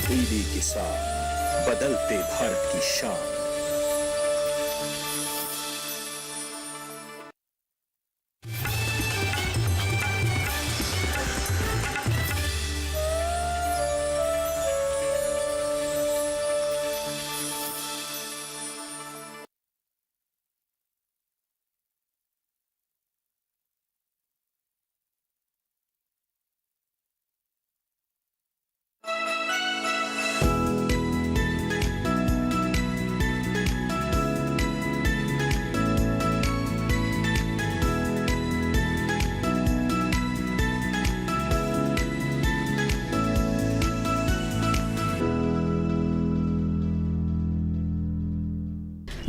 DD किसान, बदलते भारत की शान।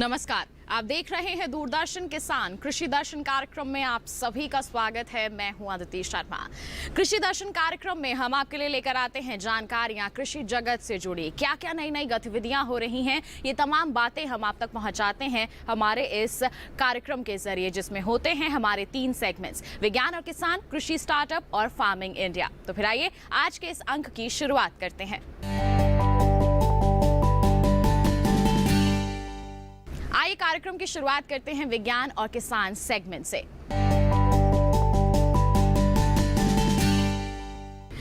नमस्कार, आप देख रहे हैं दूरदर्शन किसान कृषि दर्शन कार्यक्रम में आप सभी का स्वागत है। मैं हूं अदिति शर्मा। कृषि दर्शन कार्यक्रम में हम आपके लिए लेकर आते हैं जानकारियां कृषि जगत से जुड़ी, क्या क्या नई नई गतिविधियां हो रही हैं, ये तमाम बातें हम आप तक पहुंचाते हैं हमारे इस कार्यक्रम के जरिए, जिसमें होते हैं हमारे 3 सेगमेंट्स, विज्ञान और किसान, कृषि स्टार्टअप और फार्मिंग इंडिया। तो फिर आइए आज के इस अंक की शुरुआत करते हैं। आइए कार्यक्रम की शुरुआत करते हैं विज्ञान और किसान सेगमेंट से।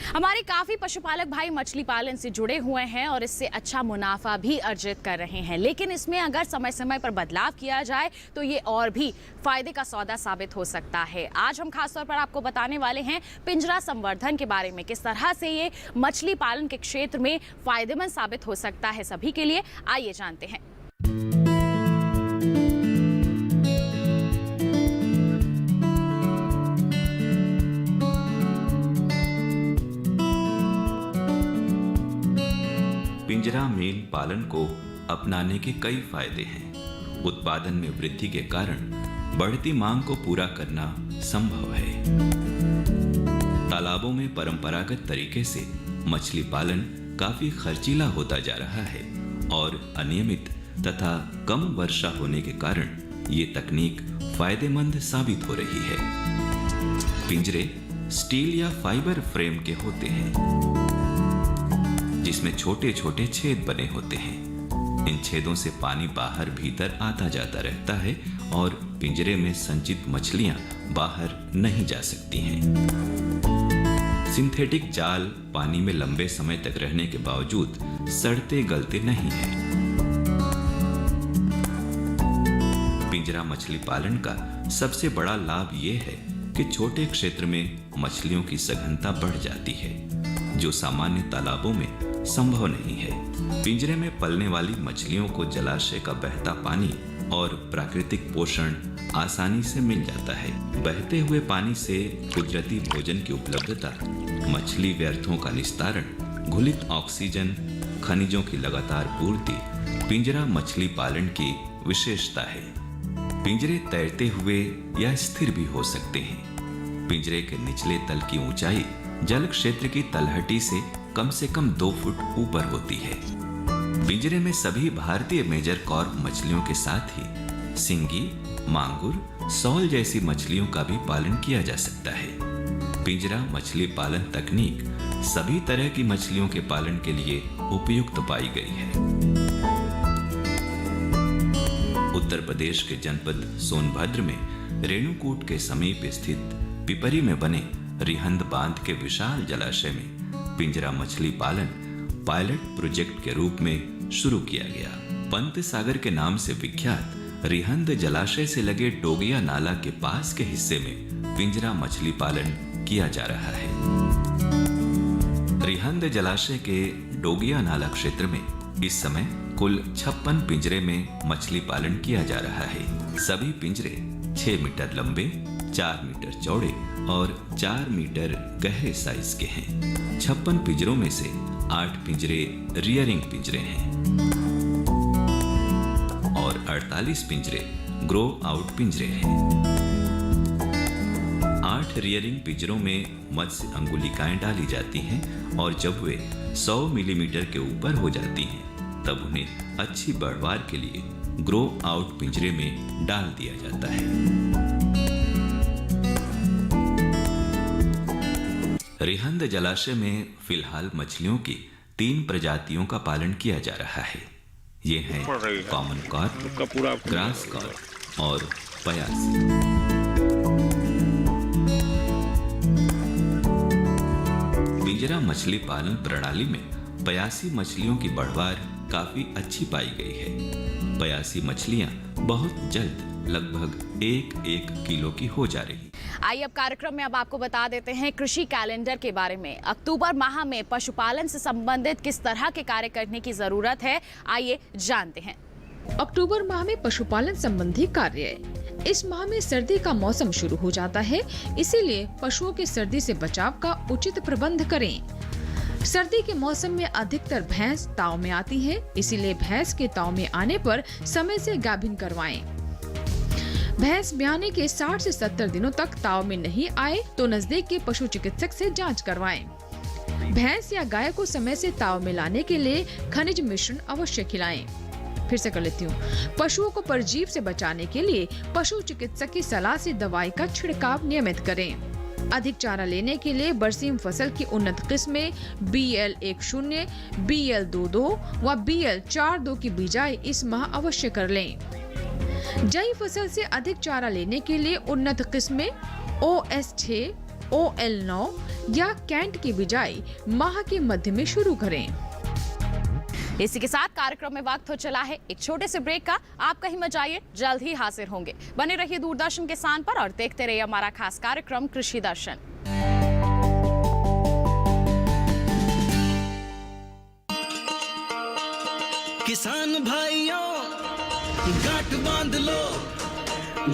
हमारे काफी पशुपालक भाई मछली पालन से जुड़े हुए हैं और इससे अच्छा मुनाफा भी अर्जित कर रहे हैं, लेकिन इसमें अगर समय समय पर बदलाव किया जाए तो ये और भी फायदे का सौदा साबित हो सकता है। आज हम खासतौर पर आपको बताने वाले हैं पिंजरा संवर्धन के बारे में, किस तरह से ये मछली पालन के क्षेत्र में फायदेमंद साबित हो सकता है सभी के लिए। आइए जानते हैं। पिंजरा मीन पालन को अपनाने के कई फायदे हैं। उत्पादन में वृद्धि के कारण बढ़ती मांग को पूरा करना संभव है। तालाबों में परंपरागत तरीके से मछली पालन काफी खर्चीला होता जा रहा है और अनियमित तथा कम वर्षा होने के कारण ये तकनीक फायदेमंद साबित हो रही है। पिंजरे स्टील या फाइबर फ्रेम के होते हैं जिसमें छोटे छोटे छेद बने होते हैं। इन छेदों से पानी बाहर भीतर आता जाता रहता है और पिंजरे में संचित मछलियां बाहर नहीं जा सकती हैं। सिंथेटिक जाल पानी में लंबे समय तक रहने के बावजूद सड़ते गलते नहीं हैं। पिंजरा मछली पालन का सबसे बड़ा लाभ यह है कि छोटे क्षेत्र में मछलियों की सघनता बढ़ जाती है, जो सामान्य तालाबों में संभव नहीं है। पिंजरे में पलने वाली मछलियों को जलाशय का बहता पानी और प्राकृतिक पोषण आसानी से मिल जाता है। बहते हुए पानी से कुदरती भोजन की उपलब्धता, मछली व्यर्थों का निस्तारण, घुलित ऑक्सीजन, खनिजों की लगातार पूर्ति पिंजरा मछली पालन की विशेषता है। पिंजरे तैरते हुए या स्थिर भी हो सकते हैं। पिंजरे के निचले तल की ऊंचाई जल क्षेत्र की तलहटी से कम 2 फुट ऊपर होती है। पिंजरे में सभी भारतीय मेजर कॉर्प मछलियों के साथ ही सिंगी, मांगुर, सौल जैसी मछलियों का भी पालन किया जा सकता है। पिंजरा मछली पालन तकनीक सभी तरह की मछलियों के पालन के लिए उपयुक्त पाई गई है। उत्तर प्रदेश के जनपद सोनभद्र में रेणुकूट के समीप स्थित पिपरी में बने रिहंद बांध के विशाल जलाशय में पिंजरा मछली पालन पायलट प्रोजेक्ट के रूप में शुरू किया गया। पंत सागर के नाम से विख्यात रिहंद जलाशय से लगे डोगिया नाला के पास के हिस्से में पिंजरा मछली पालन किया जा रहा है। रिहंद जलाशय के डोगिया नाला क्षेत्र में इस समय कुल 56 पिंजरे में मछली पालन किया जा रहा है। सभी पिंजरे 6 मीटर लंबे, 4 मीटर चौड़े और 4 मीटर गहरे साइज के हैं। 56 पिंजरों में से 8 पिंजरे रियरिंग पिंजरे हैं और 48 पिंजरे ग्रो आउट पिंजरे हैं। 8 रियरिंग पिंजरों में मत्स्य अंगुलिकाएं डाली जाती हैं और जब वे 100 मिलीमीटर के ऊपर हो जाती हैं तब उन्हें अच्छी बढ़वार के लिए ग्रो आउट पिंजरे में डाल दिया जाता है। रिहंद जलाशय में फिलहाल मछलियों की 3 प्रजातियों का पालन किया जा रहा है। ये हैं कॉमन कार्प, ग्रास कार्प और पयासी। पिंजरा मछली पालन प्रणाली में पयासी मछलियों की बढ़वार काफी अच्छी पाई गई है। पयासी मछलियां बहुत जल्द लगभग 1 किलो की हो जा रही। आइए अब कार्यक्रम में अब आपको बता देते हैं कृषि कैलेंडर के बारे में। अक्टूबर माह में पशुपालन से संबंधित किस तरह के कार्य करने की जरूरत है, आइए जानते हैं। अक्टूबर माह में पशुपालन संबंधी कार्य। इस माह में सर्दी का मौसम शुरू हो जाता है, इसीलिए पशुओं के सर्दी से बचाव का उचित प्रबंध करें। सर्दी के मौसम में अधिकतर भैंस ताव में आती है, इसीलिए भैंस के ताव में आने पर समय से गाभिन करवाएं। भैंस ब्याने के 60 से 70 दिनों तक ताव में नहीं आए तो नजदीक के पशु चिकित्सक से जांच करवाएं। भैंस या गाय को समय से ताव में लाने के लिए खनिज मिश्रण अवश्य खिलाएं। फिर से कर लेती हूँ। पशुओं को परजीव से बचाने के लिए पशु चिकित्सक की सलाह से दवाई का छिड़काव नियमित करें। अधिक चारा लेने के लिए बरसीम फसल की उन्नत किस्में BL10, BL22 व BL42 की बिजाई इस माह अवश्य कर लें। जई फसल से अधिक चारा लेने के लिए उन्नत किस्में OS6, OL9 या कैंट की बिजाई माह के मध्य में शुरू करें। इसी के साथ कार्यक्रम में वक्त हो चला है एक छोटे से ब्रेक का। आप कहीं मत जाइए, जल्द ही हाजिर होंगे। बने रहिए दूरदर्शन किसान पर और देखते रहिए हमारा खास कार्यक्रम कृषि दर्शन। किसान भाइयों गांठ बांध लो,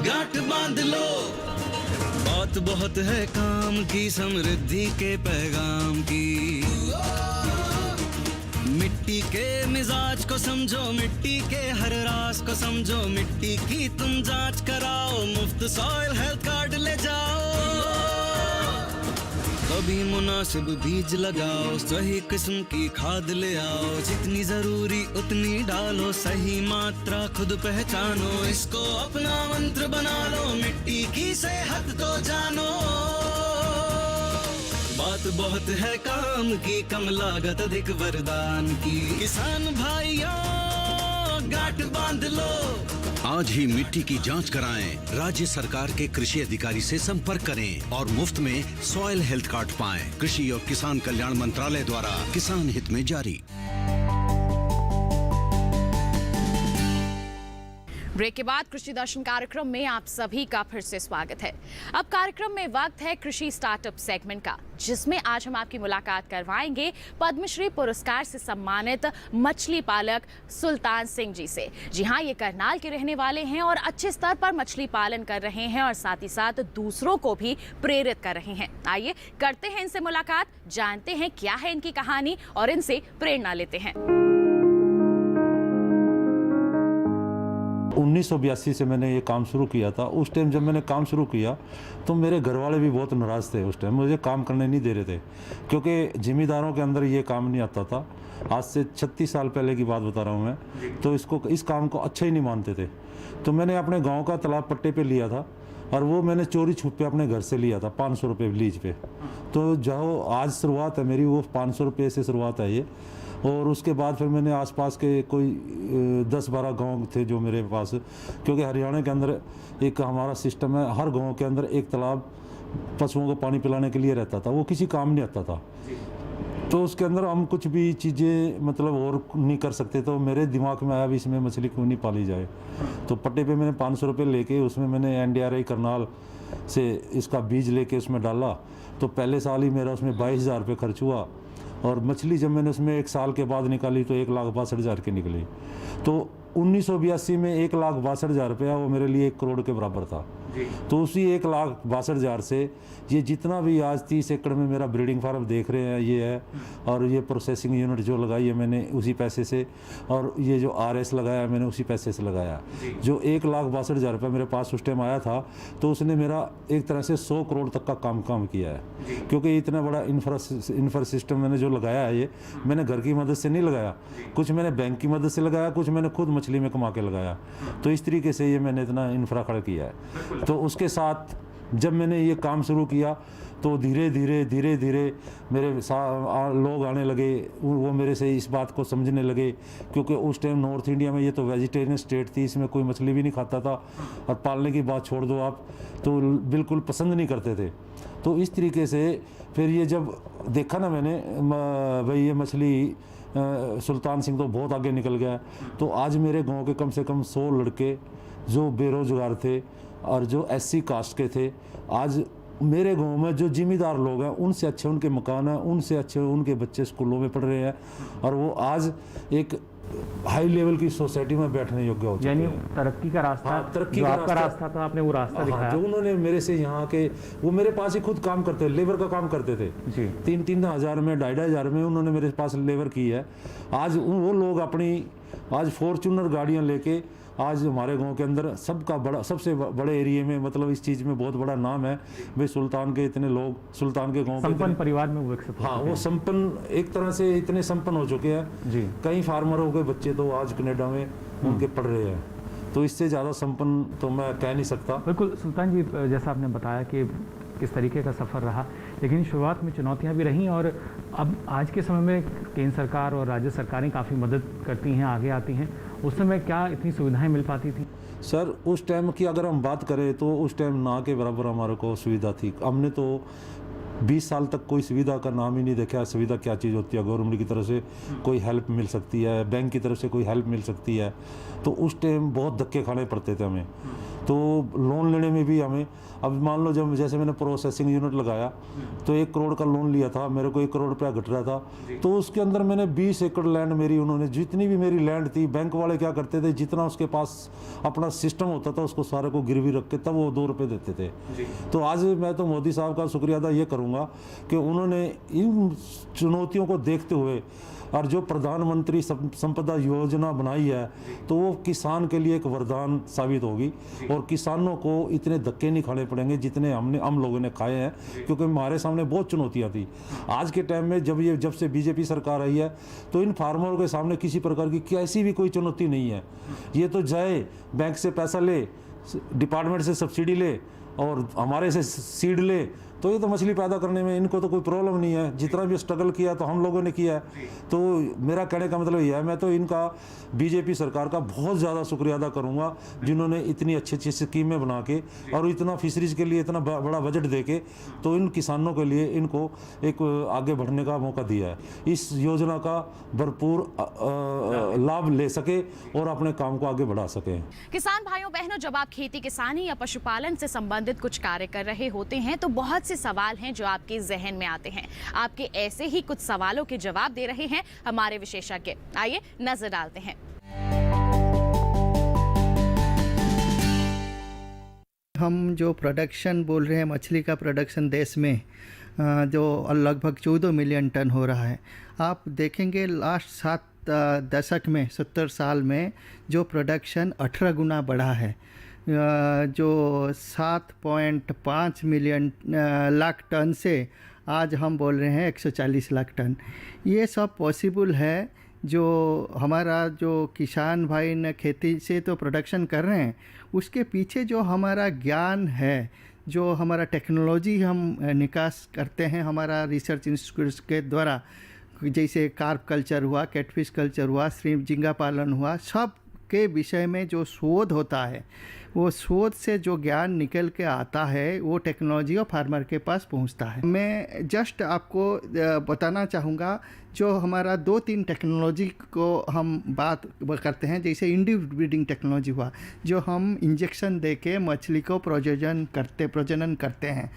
गांठ बांध लो। बात बहुत है काम की, समृद्धि के पैगाम की। मिट्टी के मिजाज को समझो, मिट्टी के हर राज को समझो। मिट्टी की तुम जांच कराओ, मुफ्त सॉइल हेल्थ कार्ड ले जाओ। कभी मुनासिब बीज लगाओ, सही किस्म की खाद ले आओ। जितनी जरूरी उतनी डालो, सही मात्रा खुद पहचानो। इसको अपना मंत्र बना लो, मिट्टी की सेहत तो जानो। बात बहुत है काम की, कम लागत अधिक वरदान की। किसान भाइयों गांठ बांध लो। आज ही मिट्टी की जांच कराएं। राज्य सरकार के कृषि अधिकारी से संपर्क करें और मुफ्त में सॉइल हेल्थ कार्ड पाएं। कृषि और किसान कल्याण मंत्रालय द्वारा किसान हित में जारी। ब्रेक के बाद कृषि दर्शन कार्यक्रम में आप सभी का फिर से स्वागत है। अब कार्यक्रम में वक्त है कृषि स्टार्टअप सेगमेंट का, जिसमें आज हम आपकी मुलाकात करवाएंगे पद्मश्री पुरस्कार से सम्मानित मछली पालक सुल्तान सिंह जी से। जी हाँ, ये करनाल के रहने वाले हैं और अच्छे स्तर पर मछली पालन कर रहे हैं और साथ ही साथ दूसरों को भी प्रेरित कर रहे हैं। आइए करते हैं इनसे मुलाकात, जानते हैं क्या है इनकी कहानी और इनसे प्रेरणा लेते हैं। 1982 से मैंने ये काम शुरू किया था। उस टाइम जब मैंने काम शुरू किया तो मेरे घर वाले भी बहुत नाराज़ थे। उस टाइम मुझे काम करने नहीं दे रहे थे, क्योंकि ज़िम्मेदारों के अंदर ये काम नहीं आता था। आज से 36 साल पहले की बात बता रहा हूँ मैं। तो इस काम को अच्छा ही नहीं मानते थे। तो मैंने अपने गाँव का तालाब पट्टे पर लिया था और वो मैंने चोरी छुप पे अपने घर से लिया था 500 रुपये लीज पे। तो जो आज शुरुआत है मेरी, वो 500 रुपये से शुरुआत है ये। और उसके बाद फिर मैंने आसपास के कोई 10-12 गांव थे जो मेरे पास, क्योंकि हरियाणा के अंदर एक हमारा सिस्टम है, हर गांव के अंदर एक तालाब पशुओं को पानी पिलाने के लिए रहता था, वो किसी काम नहीं आता था। तो उसके अंदर हम कुछ भी चीज़ें मतलब और नहीं कर सकते। तो मेरे दिमाग में आया भी इसमें मछली क्यों नहीं पाली जाए। तो पट्टे पे मैंने 500 रुपये लेके उसमें मैंने NDRI करनाल से इसका बीज लेके उसमें डाला। तो पहले साल ही मेरा उसमें 22,000 रुपये खर्च हुआ और मछली जब मैंने उसमें 1 साल के बाद निकाली तो 1,62,000 की निकली। तो 1982 में 1,62,000 रुपया वो मेरे लिए 1 करोड़ के बराबर था। तो उसी 1,62,000 से ये जितना भी आज 30 एकड़ में मेरा ब्रीडिंग फार्म देख रहे हैं ये है, और ये प्रोसेसिंग यूनिट जो लगाई है मैंने उसी पैसे से, और ये जो RS लगाया मैंने उसी पैसे से लगाया। जो 1,62,000 रुपये मेरे पास उस टाइम आया था, तो उसने मेरा एक तरह से 100 करोड़ तक का काम किया है। क्योंकि इतना बड़ा इंफ्रा सिस्टम मैंने जो लगाया है, ये मैंने घर की मदद से नहीं लगाया, कुछ मैंने बैंक की मदद से लगाया, कुछ मैंने खुद मछली में कमा के लगाया। तो इस तरीके से ये मैंने इतना इंफ्रा खड़ा किया है। तो उसके साथ जब मैंने ये काम शुरू किया तो धीरे धीरे मेरे लोग आने लगे, वो मेरे से इस बात को समझने लगे, क्योंकि उस टाइम नॉर्थ इंडिया में ये तो वेजिटेरियन स्टेट थी, इसमें कोई मछली भी नहीं खाता था, और पालने की बात छोड़ दो आप, तो बिल्कुल पसंद नहीं करते थे। तो इस तरीके से फिर ये जब देखा ना मैंने भाई ये मछली सुल्तान सिंह तो बहुत आगे निकल गया, तो आज मेरे गांव के कम से कम 100 लड़के जो बेरोजगार थे और जो SC कास्ट के थे, आज मेरे गांव में जो जिम्मेदार लोग हैं उनसे अच्छे उनके मकान हैं, उनसे अच्छे उनके बच्चे स्कूलों में पढ़ रहे हैं, और वो आज एक हाई लेवल की सोसाइटी में बैठने योग्य हो चुके हैं। यानी तरक्की का रास्ता, हाँ, तरक्की जो का आपका रास्ता था आपने वो रास्ता दिखाया। जो उन्होंने मेरे से यहाँ के, वो मेरे पास ही खुद काम करते, लेबर का काम करते थे जी। 3-3 हज़ार में 2,500 में उन्होंने मेरे पास लेबर की है। आज वो लोग अपनी आज फॉर्च्यूनर गाड़ियाँ लेके आज हमारे गांव के अंदर सबका बड़ा, सबसे बड़े एरिया में, मतलब इस चीज़ में बहुत बड़ा नाम है भाई, सुल्तान के इतने लोग, सुल्तान के गांव संपन्न परिवार में वो विकसित। हाँ, वो संपन्न एक तरह से इतने संपन्न हो चुके हैं जी। कई फार्मरों के बच्चे तो आज कनाडा में उनके पढ़ रहे हैं, तो इससे ज़्यादा संपन्न तो मैं कह नहीं सकता। बिल्कुल सुल्तान जी, जैसा आपने बताया कि किस तरीके का सफ़र रहा, लेकिन शुरुआत में चुनौतियां भी रहीं, और अब आज के समय में केंद्र सरकार और राज्य सरकारें काफ़ी मदद करती हैं, आगे आती हैं। उस समय क्या इतनी सुविधाएं मिल पाती थी? सर उस टाइम की अगर हम बात करें तो उस टाइम ना के बराबर हमारे को सुविधा थी। हमने तो 20 साल तक कोई सुविधा का नाम ही नहीं देखा। सुविधा क्या चीज़ होती है? गवर्नमेंट की तरफ से कोई हेल्प मिल सकती है, बैंक की तरफ से कोई हेल्प मिल सकती है, तो उस टाइम बहुत धक्के खाने पड़ते थे हमें। तो लोन लेने में भी हमें, अब मान लो जब जैसे मैंने प्रोसेसिंग यूनिट लगाया तो 1 करोड़ का लोन लिया था, मेरे को 1 करोड़ रुपया घट रहा था, तो उसके अंदर मैंने 20 एकड़ लैंड मेरी, उन्होंने जितनी भी मेरी लैंड थी, बैंक वाले क्या करते थे, जितना उसके पास अपना सिस्टम होता था उसको सारे को गिरवी रख के तब वो 2 रुपये देते थे। तो आज मैं तो मोदी साहब का शुक्रिया अदा ये करूँगा कि उन्होंने इन चुनौतियों को देखते हुए और जो प्रधानमंत्री संपदा योजना बनाई है तो वो किसान के लिए एक वरदान साबित होगी, और किसानों को इतने धक्के नहीं खाने पड़ेंगे जितने हम लोगों ने खाए हैं, क्योंकि हमारे सामने बहुत चुनौतियां थी। आज के टाइम में जब से बीजेपी सरकार आई है तो इन फार्मरों के सामने किसी प्रकार की कैसी भी कोई चुनौती नहीं है। ये तो जाए बैंक से पैसा ले, डिपार्टमेंट से सब्सिडी ले और हमारे से सीड ले, तो ये तो मछली पैदा करने में इनको तो कोई प्रॉब्लम नहीं है। जितना भी स्ट्रगल किया तो हम लोगों ने किया है। तो मेरा कहने का मतलब यह है, मैं तो इनका बीजेपी सरकार का बहुत ज़्यादा शुक्रिया अदा करूंगा जिन्होंने इतनी अच्छी अच्छी स्कीमें बना के और इतना फिशरीज के लिए इतना बड़ा बजट दे के तो इन किसानों के लिए इनको एक आगे बढ़ने का मौका दिया है। इस योजना का भरपूर लाभ ले सके और अपने काम को आगे बढ़ा सके। किसान भाइयों बहनों, जब आप खेती किसानी या पशुपालन से संबंधित कुछ कार्य कर रहे होते हैं तो बहुत से सवाल हैं जो आपके जहन में आते हैं। आपके ऐसे ही कुछ सवालों के जवाब दे रहे हैं हमारे विशेषज्ञ। आइए नजर डालते हैं। हम जो प्रोडक्शन बोल रहे हैं, मछली का प्रोडक्शन देश में जो लगभग 14 मिलियन टन हो रहा है, आप देखेंगे लास्ट 7 दशक में 70 साल में जो प्रोडक्शन 18 गुना बढ़ा है। जो 7.5 मिलियन लाख टन से आज हम बोल रहे हैं 140 लाख टन। ये सब पॉसिबल है जो हमारा जो किसान भाई ने खेती से तो प्रोडक्शन कर रहे हैं, उसके पीछे जो हमारा ज्ञान है, जो हमारा टेक्नोलॉजी हम निकास करते हैं हमारा रिसर्च इंस्टीट्यूट के द्वारा, जैसे कार्प कल्चर हुआ, कैटफिश कल्चर हुआ, श्रिम्प झींगा पालन हुआ, सब के विषय में जो शोध होता है, वो शोध से जो ज्ञान निकल के आता है वो टेक्नोलॉजी और फार्मर के पास पहुंचता है। मैं जस्ट आपको बताना चाहूँगा, जो हमारा 2-3 टेक्नोलॉजी को हम बात करते हैं, जैसे इंड्यूस्ड ब्रीडिंग टेक्नोलॉजी हुआ, जो हम इंजेक्शन देके मछली को प्रजनन करते हैं।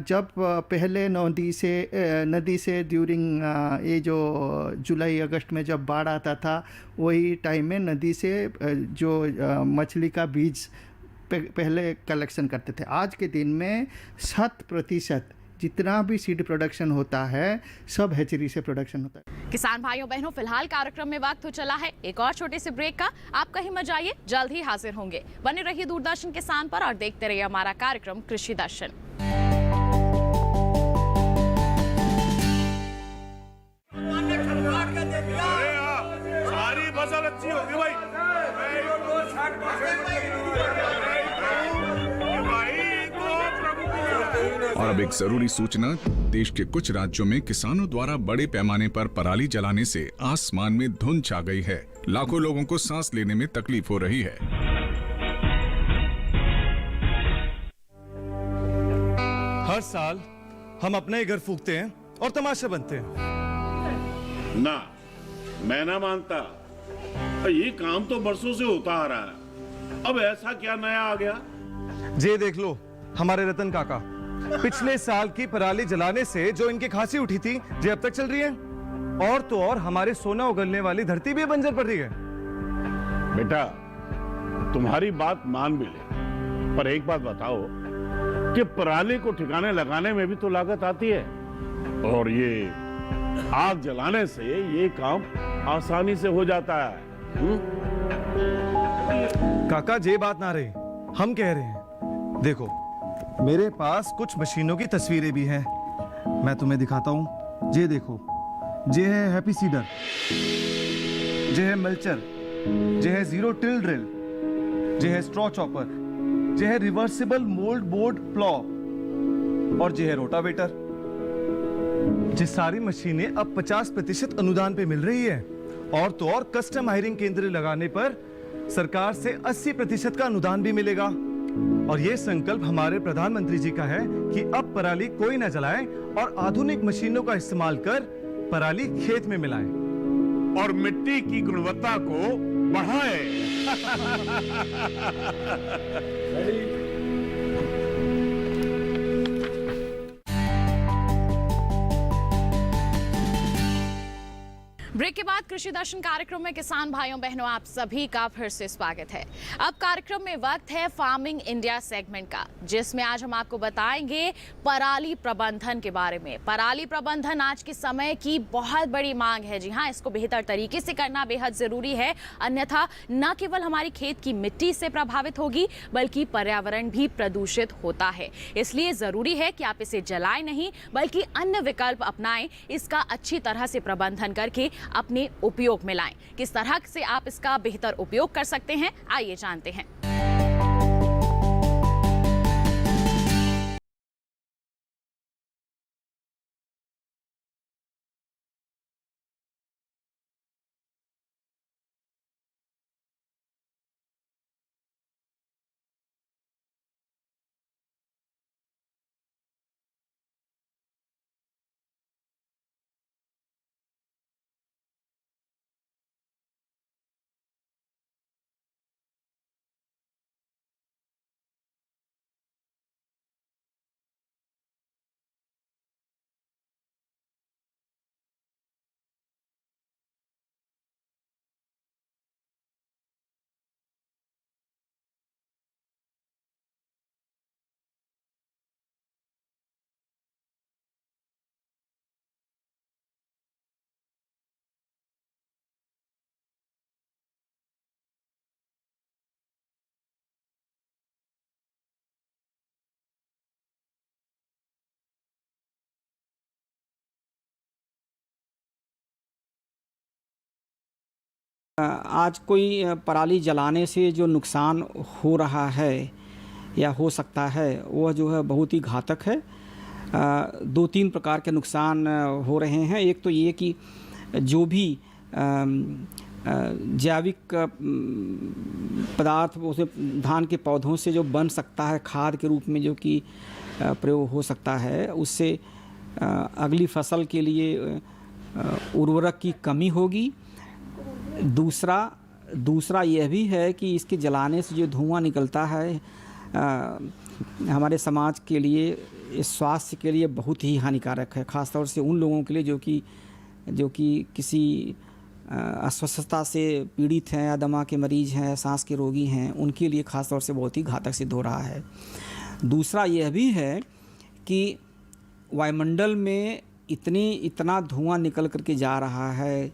जब पहले नदी से ड्यूरिंग ये जो जुलाई अगस्त में जब बाढ़ आता था, वही टाइम में नदी से जो मछली का बीज पहले कलेक्शन करते थे। आज के दिन में 100% जितना भी सीड प्रोडक्शन होता है सब हैचरी से प्रोडक्शन होता है। किसान भाइयों बहनों, फिलहाल कार्यक्रम में वक्त हो चला है एक और छोटे से ब्रेक का। आप कहीं मत जाइए, जल्द ही हाजिर होंगे। बने रहिए दूरदर्शन किसान पर और देखते रहिए हमारा कार्यक्रम कृषि दर्शन। सारी फसल अच्छी होगी भाई। भाई तो और अब एक जरूरी सूचना, देश के कुछ राज्यों में किसानों द्वारा बड़े पैमाने पर पराली जलाने से आसमान में धुंध छा गई है। लाखों लोगों को सांस लेने में तकलीफ हो रही है। हर साल हम अपने ही घर फूकते हैं और तमाशे बनते हैं। ना, मैं ना मानता। ये काम तो बरसों से होता आ रहा है, अब ऐसा क्या नया आ गया? जे देख लो हमारे रतन काका, पिछले साल की पराली जलाने से जो इनकी खांसी उठी थी, जे अब तक चल रही है। और तो और हमारे सोना उगलने वाली धरती भी बंजर पड़ रही है। बेटा, तुम्हारी बात मान भी ले, पर एक बात बताओ कि पराली को ठिकाने लगाने में भी तो लागत आती है, और ये आग जलाने से ये काम आसानी से हो जाता है। काका, जे बात ना रही, हम कह रहे हैं। देखो, मेरे पास कुछ मशीनों की तस्वीरें भी हैं, मैं तुम्हें दिखाता हूं। जे देखो, जे है हैप्पी सीडर, जे है मल्चर, जे है जीरो टिल ड्रिल, जे है स्ट्रॉ चॉपर, जे है रिवर्सिबल मोल्ड बोर्ड प्लॉ, और जे है रोटावेटर। ये सारी मशीनें अब 50% अनुदान पे मिल रही है, और तो और कस्टम हायरिंग केंद्र लगाने पर सरकार से 80% का अनुदान भी मिलेगा। और ये संकल्प हमारे प्रधानमंत्री जी का है कि अब पराली कोई न जलाए और आधुनिक मशीनों का इस्तेमाल कर पराली खेत में मिलाएं और मिट्टी की गुणवत्ता को बढ़ाएं। ब्रेक के बाद कृषि दर्शन कार्यक्रम में किसान भाइयों बहनों आप सभी का फिर से स्वागत है। अब कार्यक्रम में वक्त है फार्मिंग इंडिया सेगमेंट का, जिसमें आज हम आपको बताएंगे पराली प्रबंधन के बारे में। पराली प्रबंधन आज के समय की बहुत बड़ी मांग है। जी हाँ, इसको बेहतर तरीके से करना बेहद जरूरी है, अन्यथा न केवल हमारी खेत की मिट्टी से प्रभावित होगी बल्कि पर्यावरण भी प्रदूषित होता है। इसलिए जरूरी है कि आप इसे जलाएं नहीं बल्कि अन्य विकल्प अपनाएं, इसका अच्छी तरह से प्रबंधन करके अपने उपयोग में लाएं। किस तरह से आप इसका बेहतर उपयोग कर सकते हैं, आइए जानते हैं। आज कोई पराली जलाने से जो नुकसान हो रहा है या हो सकता है वह जो है बहुत ही घातक है। दो तीन प्रकार के नुकसान हो रहे हैं। एक तो ये कि जो भी जैविक पदार्थ उसे धान के पौधों से जो बन सकता है खाद के रूप में जो कि प्रयोग हो सकता है, उससे अगली फसल के लिए उर्वरक की कमी होगी। दूसरा यह भी है कि इसके जलाने से जो धुआं निकलता है हमारे समाज के लिए, स्वास्थ्य के लिए बहुत ही हानिकारक है, ख़ासतौर से उन लोगों के लिए जो कि किसी अस्वस्थता से पीड़ित हैं या दमा के मरीज़ हैं, सांस के रोगी हैं, उनके लिए ख़ासतौर से बहुत ही घातक सिद्ध हो रहा है। दूसरा यह भी है कि वायुमंडल में इतना धुआं निकल करके जा रहा है,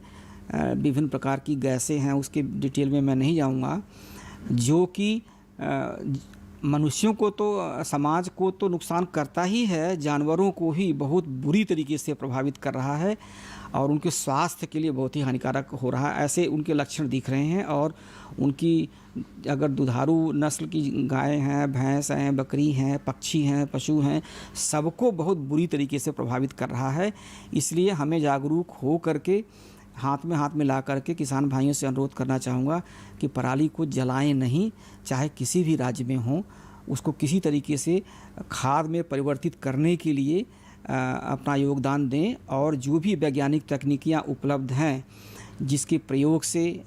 विभिन्न प्रकार की गैसें हैं, उसके डिटेल में मैं नहीं जाऊंगा, जो कि मनुष्यों को तो, समाज को तो नुकसान करता ही है, जानवरों को ही बहुत बुरी तरीके से प्रभावित कर रहा है और उनके स्वास्थ्य के लिए बहुत ही हानिकारक हो रहा है। ऐसे उनके लक्षण दिख रहे हैं। और उनकी अगर दुधारू नस्ल की गाय हैं, भैंस हैं, बकरी हैं, पक्षी हैं, पशु हैं, सबको बहुत बुरी तरीके से प्रभावित कर रहा है। इसलिए हमें जागरूक हो करके हाथ में ला करके किसान भाइयों से अनुरोध करना चाहूँगा कि पराली को जलाएं नहीं, चाहे किसी भी राज्य में हो, उसको किसी तरीके से खाद में परिवर्तित करने के लिए अपना योगदान दें। और जो भी वैज्ञानिक तकनीकियाँ उपलब्ध हैं, जिसके प्रयोग से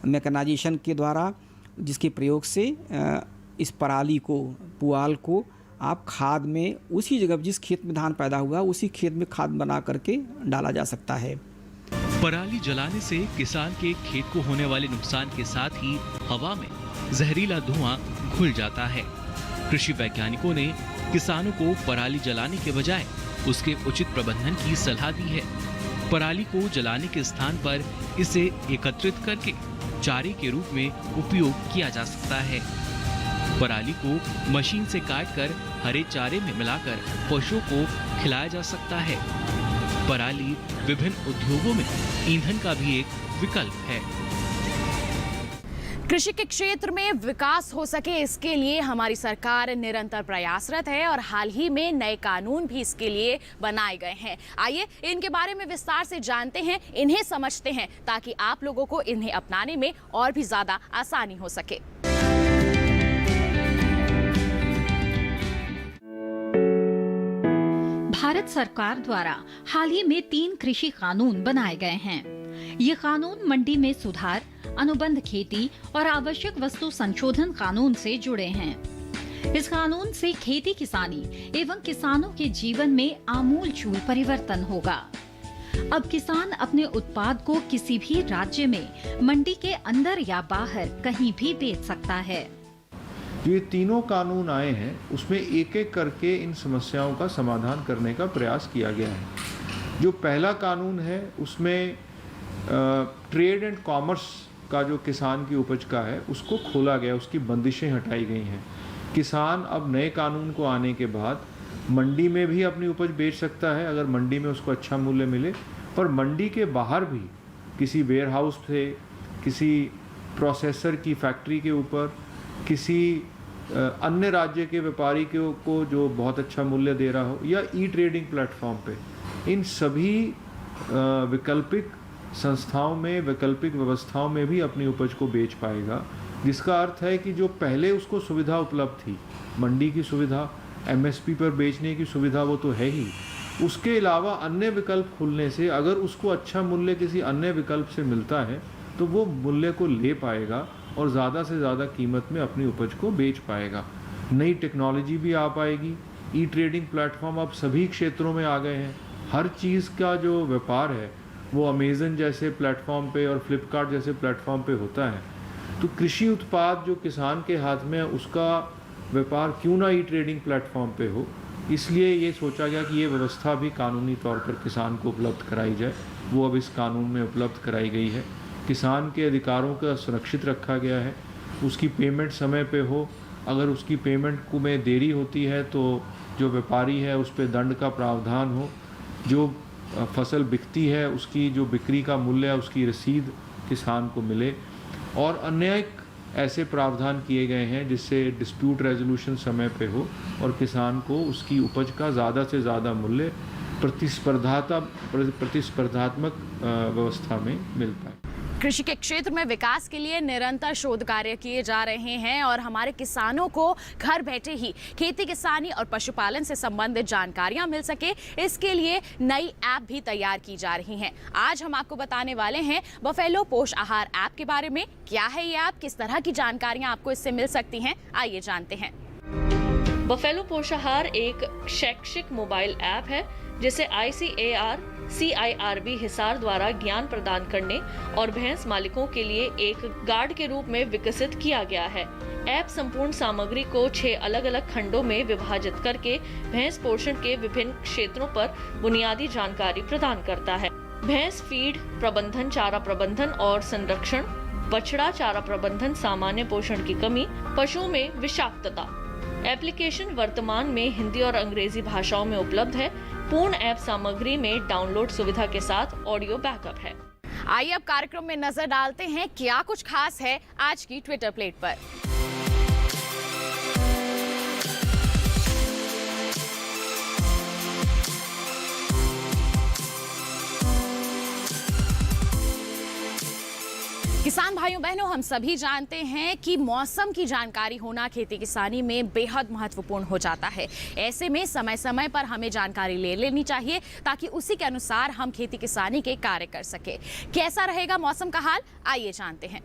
मैकेनाइजेशन के द्वारा, जिसके प्रयोग से इस पराली को, पुआल को आप खाद में उसी जगह जिस खेत में धान पैदा हुआ उसी खेत में खाद बना करके डाला जा सकता है। पराली जलाने से किसान के खेत को होने वाले नुकसान के साथ ही हवा में जहरीला धुआं घुल जाता है। कृषि वैज्ञानिकों ने किसानों को पराली जलाने के बजाय उसके उचित प्रबंधन की सलाह दी है। पराली को जलाने के स्थान पर इसे एकत्रित करके चारे के रूप में उपयोग किया जा सकता है। पराली को मशीन से काटकर हरे चारे में मिलाकर पशुओं को खिलाया जा सकता है। पराली विभिन्न उद्योगों में ईंधन का भी एक विकल्प है। कृषि के क्षेत्र में विकास हो सके, इसके लिए हमारी सरकार निरंतर प्रयासरत है और हाल ही में नए कानून भी इसके लिए बनाए गए हैं। आइए इनके बारे में विस्तार से जानते हैं, इन्हें समझते हैं, ताकि आप लोगों को इन्हें अपनाने में और भी ज्यादा आसानी हो सके। भारत सरकार द्वारा हाल ही में 3 कृषि कानून बनाए गए हैं। ये कानून मंडी में सुधार, अनुबंध खेती और आवश्यक वस्तु संशोधन कानून से जुड़े हैं। इस कानून से खेती किसानी एवं किसानों के जीवन में आमूलचूल परिवर्तन होगा। अब किसान अपने उत्पाद को किसी भी राज्य में मंडी के अंदर या बाहर कहीं भी बेच सकता है। जो ये तीनों कानून आए हैं उसमें एक एक करके इन समस्याओं का समाधान करने का प्रयास किया गया है। जो पहला कानून है उसमें ट्रेड एंड कॉमर्स का जो किसान की उपज का है उसको खोला गया, उसकी बंदिशें हटाई गई हैं। किसान अब नए कानून को आने के बाद मंडी में भी अपनी उपज बेच सकता है अगर मंडी में उसको अच्छा मूल्य मिले, पर मंडी के बाहर भी किसी वेयर हाउस से, किसी प्रोसेसर की फैक्ट्री के ऊपर, किसी अन्य राज्य के व्यापारी को जो बहुत अच्छा मूल्य दे रहा हो, या ई ट्रेडिंग प्लेटफॉर्म पे, इन सभी वैकल्पिक संस्थाओं में, वैकल्पिक व्यवस्थाओं में भी अपनी उपज को बेच पाएगा। जिसका अर्थ है कि जो पहले उसको सुविधा उपलब्ध थी, मंडी की सुविधा, एमएसपी पर बेचने की सुविधा, वो तो है ही, उसके अलावा अन्य विकल्प खुलने से अगर उसको अच्छा मूल्य किसी अन्य विकल्प से मिलता है तो वो मूल्य को ले पाएगा और ज़्यादा से ज़्यादा कीमत में अपनी उपज को बेच पाएगा। नई टेक्नोलॉजी भी आ पाएगी। ई ट्रेडिंग प्लेटफॉर्म अब सभी क्षेत्रों में आ गए हैं। हर चीज़ का जो व्यापार है वो अमेज़न जैसे प्लेटफॉर्म पे और फ्लिपकार्ट जैसे प्लेटफॉर्म पे होता है। तो कृषि उत्पाद जो किसान के हाथ में है उसका व्यापार क्यों ना ई ट्रेडिंग प्लेटफॉर्म पे हो, इसलिए ये सोचा गया कि ये व्यवस्था भी कानूनी तौर पर किसान को उपलब्ध कराई जाए। वो अब इस कानून में उपलब्ध कराई गई है। किसान के अधिकारों का सुरक्षित रखा गया है। उसकी पेमेंट समय पे हो, अगर उसकी पेमेंट में देरी होती है तो जो व्यापारी है उस पर दंड का प्रावधान हो। जो फसल बिकती है उसकी जो बिक्री का मूल्य है उसकी रसीद किसान को मिले। और अनेक ऐसे प्रावधान किए गए हैं जिससे डिस्प्यूट रेजोल्यूशन समय पे हो और किसान को उसकी उपज का ज़्यादा से ज़्यादा मूल्य प्रतिस्पर्धात्मक व्यवस्था में मिल पाए। कृषि के क्षेत्र में विकास के लिए निरंतर शोध कार्य किए जा रहे हैं और हमारे किसानों को घर बैठे ही खेती किसानी और पशुपालन से संबंधित जानकारियां मिल सके, इसके लिए नई ऐप भी तैयार की जा रही हैं। आज हम आपको बताने वाले हैं बफेलो पोष आहार ऐप के बारे में। क्या है ये ऐप, किस तरह की जानकारियां आपको इससे मिल सकती हैं, आइए जानते हैं। बफेलो पोषाहार एक शैक्षिक मोबाइल ऐप है जिसे ICAR-CIRB हिसार द्वारा ज्ञान प्रदान करने और भैंस मालिकों के लिए एक गाइड के रूप में विकसित किया गया है। ऐप संपूर्ण सामग्री को 6 अलग अलग खंडों में विभाजित करके भैंस पोषण के विभिन्न क्षेत्रों पर बुनियादी जानकारी प्रदान करता है। भैंस फीड प्रबंधन, चारा प्रबंधन और संरक्षण, बछड़ा चारा प्रबंधन, सामान्य पोषण की कमी, पशुओं में विषाक्तता, एप्लीकेशन वर्तमान में हिंदी और अंग्रेजी भाषाओं में उपलब्ध है। पूर्ण ऐप सामग्री में डाउनलोड सुविधा के साथ ऑडियो बैकअप है। आइए अब कार्यक्रम में नजर डालते हैं क्या कुछ खास है आज की ट्विटर प्लेट पर। किसान भाइयों बहनों, हम सभी जानते हैं कि मौसम की जानकारी होना खेती किसानी में बेहद महत्वपूर्ण हो जाता है। ऐसे में समय समय पर हमें जानकारी ले लेनी चाहिए ताकि उसी के अनुसार हम खेती किसानी के कार्य कर सके। कैसा रहेगा मौसम का हाल, आइए जानते हैं।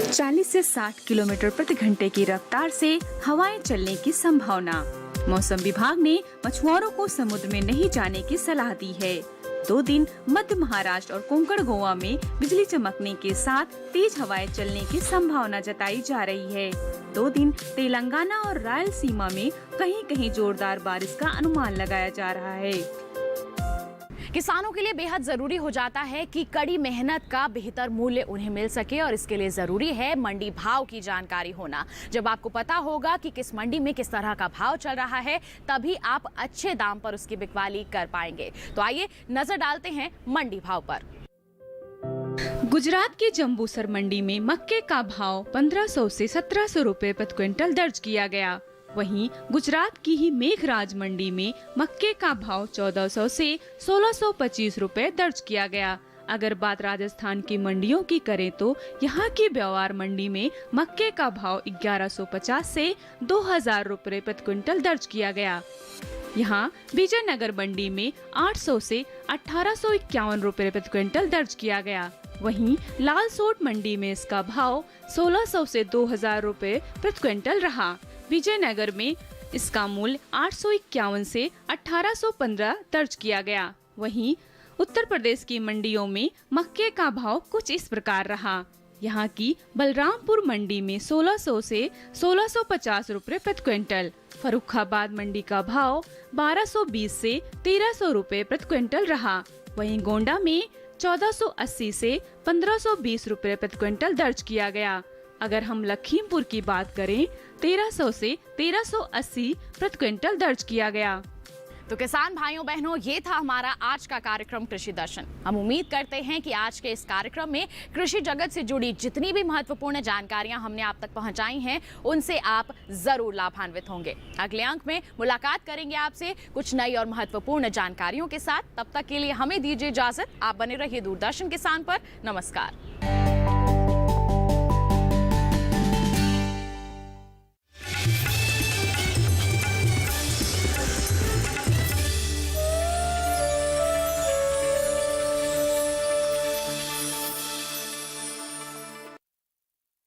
40 से 60 किलोमीटर प्रति घंटे की रफ्तार से हवाएं चलने की संभावना। मौसम विभाग ने मछुआरों को समुद्र में नहीं जाने की सलाह दी है। 2 दिन मध्य महाराष्ट्र और कोंकण गोवा में बिजली चमकने के साथ तेज हवाएं चलने की संभावना जताई जा रही है। 2 दिन तेलंगाना और रायलसीमा में कहीं-कहीं जोरदार बारिश का अनुमान लगाया जा रहा है। किसानों के लिए बेहद जरूरी हो जाता है कि कड़ी मेहनत का बेहतर मूल्य उन्हें मिल सके और इसके लिए जरूरी है मंडी भाव की जानकारी होना। जब आपको पता होगा कि किस मंडी में किस तरह का भाव चल रहा है, तभी आप अच्छे दाम पर उसकी बिकवाली कर पाएंगे। तो आइए नजर डालते हैं मंडी भाव पर। गुजरात के जंबूसर मंडी में मक्के का भाव 1500 से 1700 रुपए प्रति क्विंटल दर्ज किया गया। वहीं गुजरात की ही मेघराज मंडी में मक्के का भाव 1400 से 1625 रुपए दर्ज किया गया। अगर बात राजस्थान की मंडियों की करें तो यहाँ की ब्यावर मंडी में मक्के का भाव 1150 से 2000 रुपए प्रति क्विंटल दर्ज किया गया। यहाँ विजयनगर मंडी में 800 से 1851 रुपए प्रति क्विंटल दर्ज किया गया। वहीं लालसोट मंडी में इसका भाव 1600 से 2000 रुपए प्रति क्विंटल रहा। विजयनगर में इसका मूल्य 851 से 1815 दर्ज किया गया। वहीं उत्तर प्रदेश की मंडियों में मक्के का भाव कुछ इस प्रकार रहा। यहाँ की बलरामपुर मंडी में 1600 से 1650 रुपए प्रति क्विंटल, फर्रुखाबाद मंडी का भाव 1220 से 1300 रुपए प्रति क्विंटल रहा। वहीं गोंडा में 1480 से 1520 रुपए प्रति क्विंटल दर्ज किया गया। अगर हम लखीमपुर की बात करें 1300 से 1380 प्रति क्विंटल दर्ज किया गया। तो किसान भाइयों बहनों, ये था हमारा आज का कार्यक्रम कृषि दर्शन। हम उम्मीद करते हैं कि आज के इस कार्यक्रम में कृषि जगत से जुड़ी जितनी भी महत्वपूर्ण जानकारियां हमने आप तक पहुंचाई हैं, उनसे आप जरूर लाभान्वित होंगे। अगले अंक में मुलाकात करेंगे आपसे कुछ नई और महत्वपूर्ण जानकारियों के साथ। तब तक के लिए हमें दीजिए इजाजत। आप बने रहिए दूरदर्शन किसान पर। नमस्कार।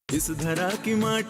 इस धरा की माटी